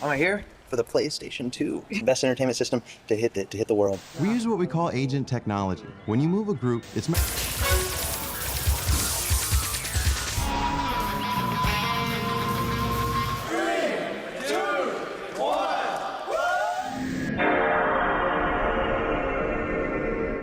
I'm here for the PlayStation 2. It's the best entertainment system to hit the world. We use what we call agent technology. When you move a group, it's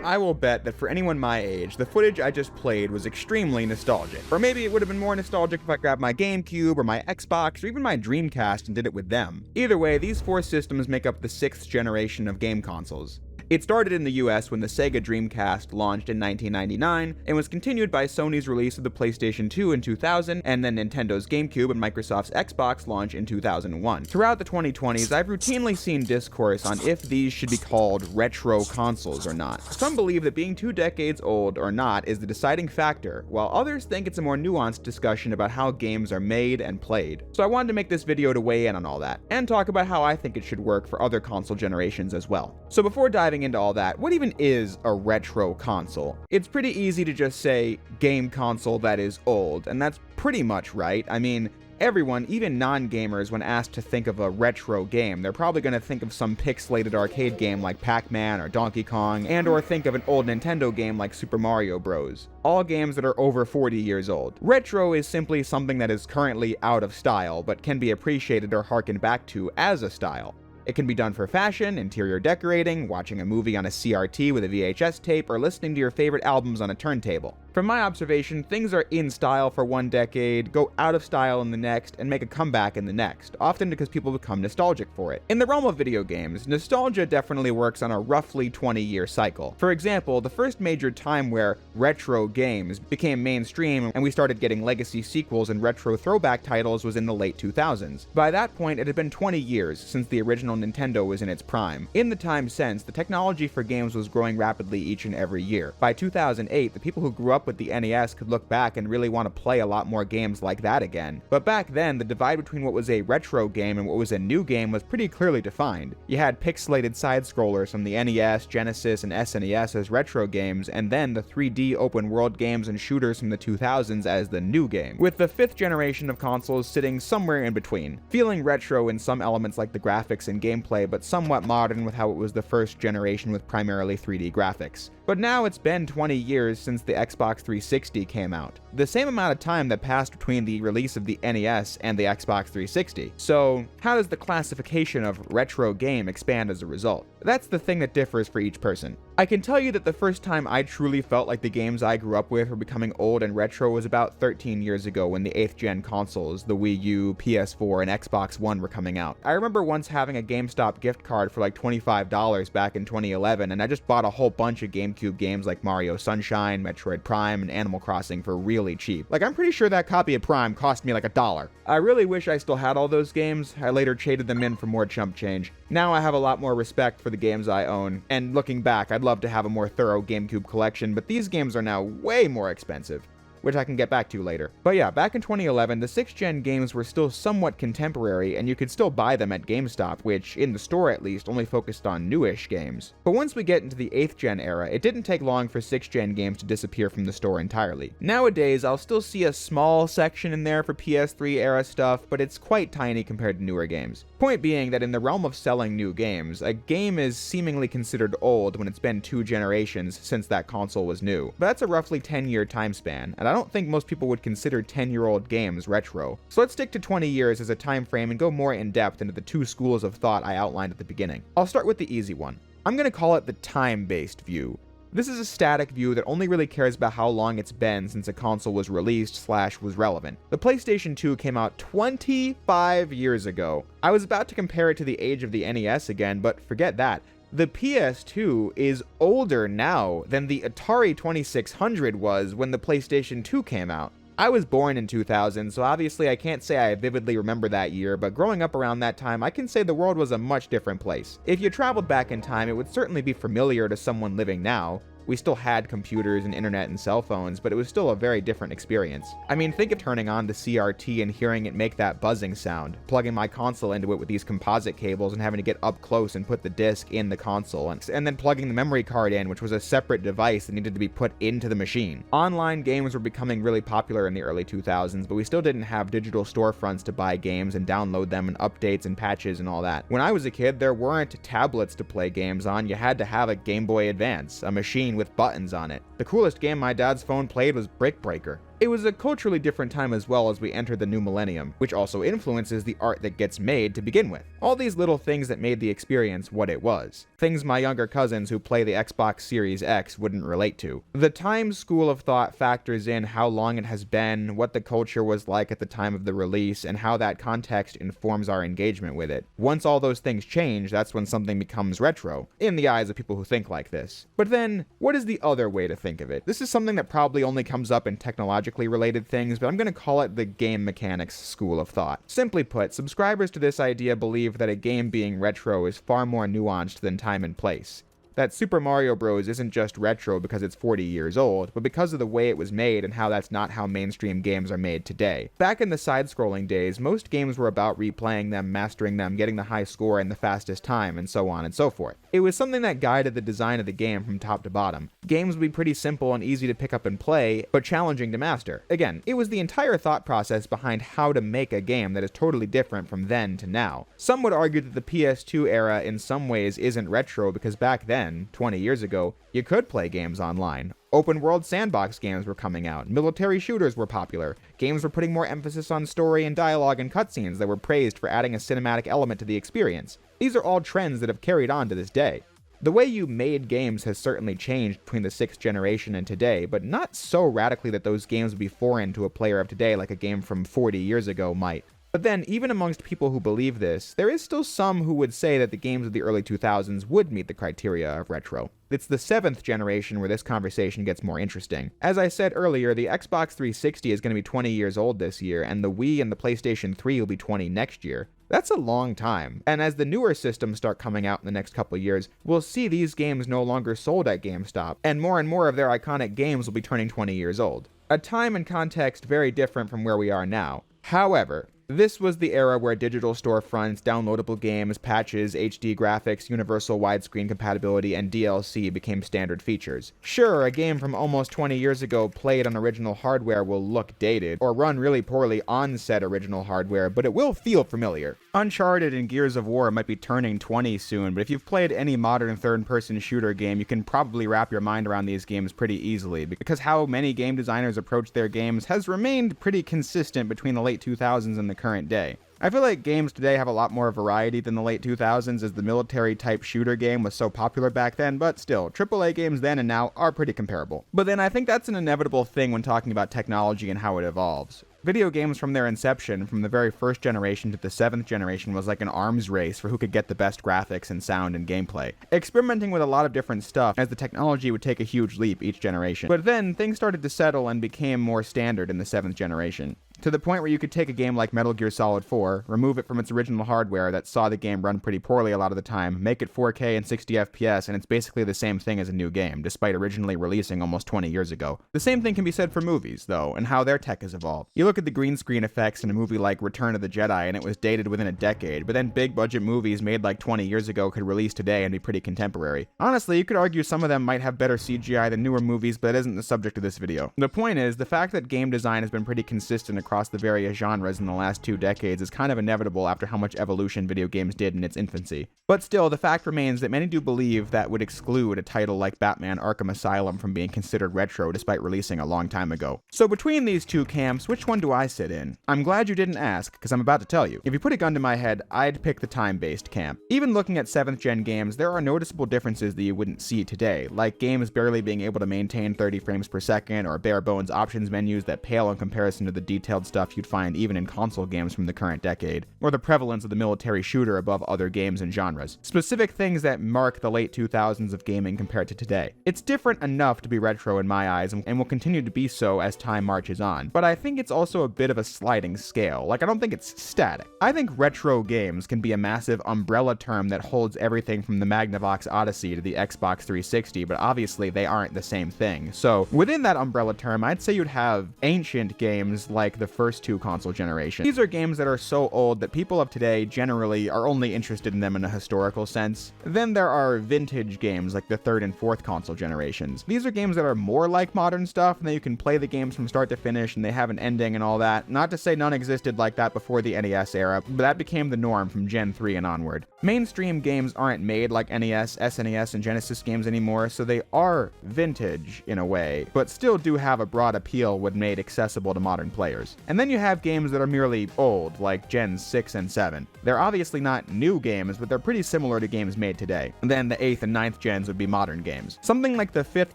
I will bet that for anyone my age, the footage I just played was extremely nostalgic. Or maybe it would have been more nostalgic if I grabbed my GameCube or my Xbox or even my Dreamcast and did it with them. Either way, these four systems make up the 6th generation of game consoles. It started in the US when the Sega Dreamcast launched in 1999 and was continued by Sony's release of the PlayStation 2 in 2000 and then Nintendo's GameCube and Microsoft's Xbox launch in 2001. Throughout the 2020s, I've routinely seen discourse on if these should be called retro consoles or not. Some believe that being 2 decades old or not is the deciding factor, while others think it's a more nuanced discussion about how games are made and played. So I wanted to make this video to weigh in on all that, and talk about how I think it should work for other console generations as well. So before diving into all that, what even is a retro console? It's pretty easy to just say game console that is old, and that's pretty much right. I mean, everyone, even non-gamers, when asked to think of a retro game, they're probably going to think of some pixelated arcade game like Pac-Man or Donkey Kong, and or think of an old Nintendo game like Super Mario Bros. All games that are over 40 years old. Retro is simply something that is currently out of style, but can be appreciated or harkened back to as a style. It can be done for fashion, interior decorating, watching a movie on a CRT with a VHS tape, or listening to your favorite albums on a turntable. From my observation, things are in style for one decade, go out of style in the next, and make a comeback in the next, often because people become nostalgic for it. In the realm of video games, nostalgia definitely works on a roughly 20-year cycle. For example, the first major time where retro games became mainstream and we started getting legacy sequels and retro throwback titles was in the late 2000s. By that point, it had been 20 years since the original Nintendo was in its prime. In the time since, the technology for games was growing rapidly each and every year. By 2008, the people who grew up with the NES could look back and really want to play a lot more games like that again. But back then, the divide between what was a retro game and what was a new game was pretty clearly defined. You had pixelated side-scrollers from the NES, Genesis, and SNES as retro games, and then the 3D open-world games and shooters from the 2000s as the new game, with the 5th generation of consoles sitting somewhere in between, feeling retro in some elements like the graphics and gameplay, but somewhat modern with how it was the first generation with primarily 3D graphics. But now it's been 20 years since the Xbox 360 came out. The same amount of time that passed between the release of the NES and the Xbox 360. So, how does the classification of retro game expand as a result? That's the thing that differs for each person. I can tell you that the first time I truly felt like the games I grew up with were becoming old and retro was about 13 years ago when the 8th gen consoles, the Wii U, PS4, and Xbox One were coming out. I remember once having a GameStop gift card for like $25 back in 2011, and I just bought a whole bunch of GameCube games like Mario Sunshine, Metroid Prime, and Animal Crossing for really cheap. Like, I'm pretty sure that copy of Prime cost me like $1. I really wish I still had all those games. I later traded them in for more chump change. Now I have a lot more respect for the games I own, and looking back, I'd love to have a more thorough GameCube collection, but these games are now way more expensive, which I can get back to later. But yeah, back in 2011, the 6th gen games were still somewhat contemporary, and you could still buy them at GameStop, which, in the store at least, only focused on newish games. But once we get into the 8th gen era, it didn't take long for 6th gen games to disappear from the store entirely. Nowadays, I'll still see a small section in there for PS3 era stuff, but it's quite tiny compared to newer games. Point being that in the realm of selling new games, a game is seemingly considered old when it's been 2 generations since that console was new. But that's a roughly 10-year time span, and I don't think most people would consider 10-year-old games retro. So let's stick to 20 years as a time frame and go more in depth into the 2 schools of thought I outlined at the beginning. I'll start with the easy one. I'm going to call it the time-based view. This is a static view that only really cares about how long it's been since a console was released / was relevant. The PlayStation 2 came out 25 years ago. I was about to compare it to the age of the NES again, but forget that. The PS2 is older now than the Atari 2600 was when the PlayStation 2 came out. I was born in 2000, so obviously I can't say I vividly remember that year, but growing up around that time, I can say the world was a much different place. If you traveled back in time, it would certainly be familiar to someone living now. We still had computers and internet and cell phones, but it was still a very different experience. I mean, think of turning on the CRT and hearing it make that buzzing sound, plugging my console into it with these composite cables and having to get up close and put the disc in the console, and then plugging the memory card in, which was a separate device that needed to be put into the machine. Online games were becoming really popular in the early 2000s, but we still didn't have digital storefronts to buy games and download them and updates and patches and all that. When I was a kid, there weren't tablets to play games on. You had to have a Game Boy Advance, a machine with buttons on it. The coolest game my dad's phone played was Brick Breaker. It was a culturally different time as well as we entered the new millennium, which also influences the art that gets made to begin with. All these little things that made the experience what it was. Things my younger cousins who play the Xbox Series X wouldn't relate to. The time school of thought factors in how long it has been, what the culture was like at the time of the release, and how that context informs our engagement with it. Once all those things change, that's when something becomes retro, in the eyes of people who think like this. But then, what is the other way to think of it? This is something that probably only comes up in technologically related things, but I'm going to call it the game mechanics school of thought. Simply put, subscribers to this idea believe that a game being retro is far more nuanced than time and place. That Super Mario Bros. Isn't just retro because it's 40 years old, but because of the way it was made and how that's not how mainstream games are made today. Back in the side-scrolling days, most games were about replaying them, mastering them, getting the high score in the fastest time, and so on and so forth. It was something that guided the design of the game from top to bottom. Games would be pretty simple and easy to pick up and play, but challenging to master. Again, it was the entire thought process behind how to make a game that is totally different from then to now. Some would argue that the PS2 era in some ways isn't retro because back then, 20 years ago, you could play games online. Open world sandbox games were coming out, military shooters were popular, games were putting more emphasis on story and dialogue and cutscenes that were praised for adding a cinematic element to the experience. These are all trends that have carried on to this day. The way you made games has certainly changed between the 6th generation and today, but not so radically that those games would be foreign to a player of today like a game from 40 years ago might. But then, even amongst people who believe this, there is still some who would say that the games of the early 2000s would meet the criteria of retro. It's the 7th generation where this conversation gets more interesting. As I said earlier, the Xbox 360 is going to be 20 years old this year, and the Wii and the PlayStation 3 will be 20 next year. That's a long time, and as the newer systems start coming out in the next couple years, we'll see these games no longer sold at GameStop, and more of their iconic games will be turning 20 years old. A time and context very different from where we are now. However, this was the era where digital storefronts, downloadable games, patches, HD graphics, universal widescreen compatibility, and DLC became standard features. Sure, a game from almost 20 years ago played on original hardware will look dated, or run really poorly on said original hardware, but it will feel familiar. Uncharted and Gears of War might be turning 20 soon, but if you've played any modern third-person shooter game, you can probably wrap your mind around these games pretty easily, because how many game designers approach their games has remained pretty consistent between the late 2000s and the current day. I feel like games today have a lot more variety than the late 2000s as the military-type shooter game was so popular back then, but still, AAA games then and now are pretty comparable. But then I think that's an inevitable thing when talking about technology and how it evolves. Video games from their inception, from the very first generation to the 7th generation, was like an arms race for who could get the best graphics and sound and gameplay, experimenting with a lot of different stuff as the technology would take a huge leap each generation. But then, things started to settle and became more standard in the 7th generation. To the point where you could take a game like Metal Gear Solid 4, remove it from its original hardware that saw the game run pretty poorly a lot of the time, make it 4K and 60 FPS, and it's basically the same thing as a new game, despite originally releasing almost 20 years ago. The same thing can be said for movies, though, and how their tech has evolved. You look at the green screen effects in a movie like Return of the Jedi, and it was dated within a decade, but then big budget movies made like 20 years ago could release today and be pretty contemporary. Honestly, you could argue some of them might have better CGI than newer movies, but that isn't the subject of this video. The point is, the fact that game design has been pretty consistent across the various genres in the last 2 decades is kind of inevitable after how much evolution video games did in its infancy. But still, the fact remains that many do believe that would exclude a title like Batman Arkham Asylum from being considered retro despite releasing a long time ago. So between these two camps, which one do I sit in? I'm glad you didn't ask, because I'm about to tell you. If you put a gun to my head, I'd pick the time-based camp. Even looking at 7th gen games, there are noticeable differences that you wouldn't see today, like games barely being able to maintain 30 frames per second, or bare-bones options menus that pale in comparison to the detailed detailed stuff you'd find even in console games from the current decade, or the prevalence of the military shooter above other games and genres. Specific things that mark the late 2000s of gaming compared to today. It's different enough to be retro in my eyes, and will continue to be so as time marches on, but I think it's also a bit of a sliding scale. Like, I don't think it's static. I think retro games can be a massive umbrella term that holds everything from the Magnavox Odyssey to the Xbox 360, but obviously they aren't the same thing. So within that umbrella term, I'd say you'd have ancient games like the first two console generations. These are games that are so old that people of today generally are only interested in them in a historical sense. Then there are vintage games like the third and fourth console generations. These are games that are more like modern stuff, and that you can play the games from start to finish, and they have an ending and all that. Not to say none existed like that before the NES era, but that became the norm from Gen 3 and onward. Mainstream games aren't made like NES, SNES, and Genesis games anymore, so they are vintage in a way, but still do have a broad appeal when made accessible to modern players. And then you have games that are merely old, like Gen 6 and 7. They're obviously not new games, but they're pretty similar to games made today. And then the 8th and 9th gens would be modern games. Something like the 5th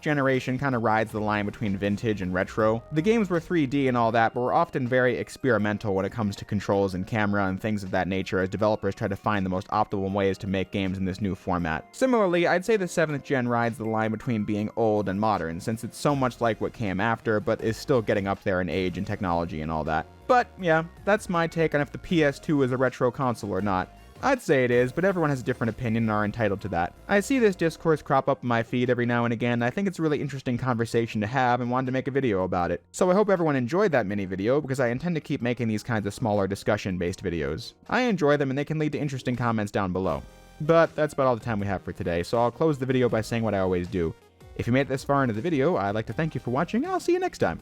generation kind of rides the line between vintage and retro. The games were 3D and all that, but were often very experimental when it comes to controls and camera and things of that nature, as developers try to find the most optimal ways to make games in this new format. Similarly, I'd say the 7th gen rides the line between being old and modern, since it's so much like what came after, but is still getting up there in age and technology and all that. But yeah, that's my take on if the PS2 is a retro console or not. I'd say it is, but everyone has a different opinion and are entitled to that. I see this discourse crop up in my feed every now and again. I think it's a really interesting conversation to have and wanted to make a video about it. So I hope everyone enjoyed that mini video, because I intend to keep making these kinds of smaller discussion-based videos. I enjoy them, and they can lead to interesting comments down below. But that's about all the time we have for today, so I'll close the video by saying what I always do. If you made it this far into the video, I'd like to thank you for watching, and I'll see you next time.